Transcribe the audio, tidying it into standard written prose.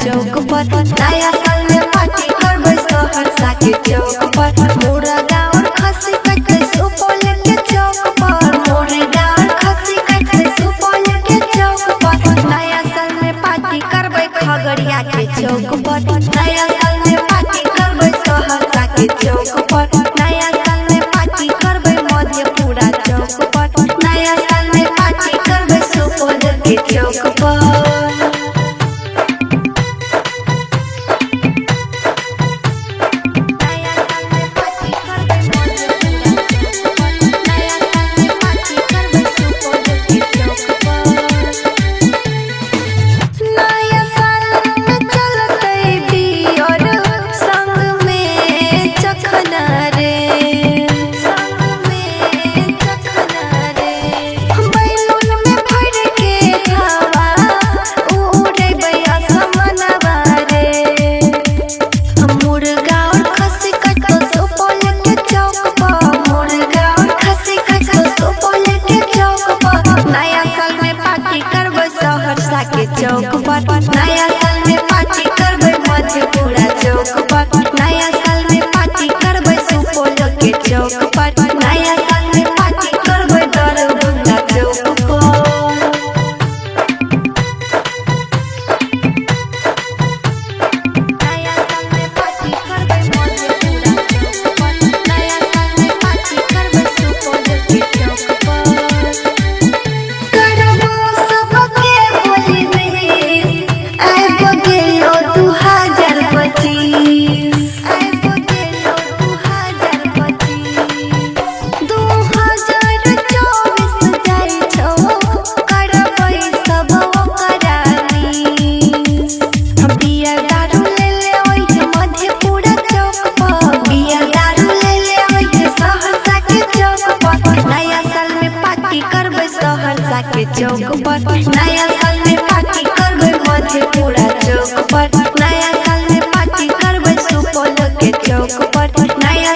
चौक पर नया साल में पार्टी करबै सहरसा के चौक पर मोरा गाँव खसी कट सुपौल के चौक पर मोरे गाँव खसी कट सुपौल के चौक पर नया साल में पार्टी करबै खगड़िया के चौक पर नया साल में पार्टी करबै सहरसा के चौक पर नया साल में पार्टी करबै मधेपुरा चौक पर नया साल में पार्टी करबै सुपौल के चौक पर। सहरसा के चौक पर नया साल में पार्टी करबै मधेपुरा चौक पर नया साल में पार्टी करबै सुपौल के चौक पर नया साल में पार्टी करबै दरभंगा चौक पर। नया साल में पार्टी करबै मधेपुरा चौक पर नया साल में पार्टी करबै सुपौल के चौक पर। सहरसा के चौक पर नया साल में पार्टी करबै मधेपुरा चौक पर नया साल में पार्टी करबै सुपौल के चौक पर नया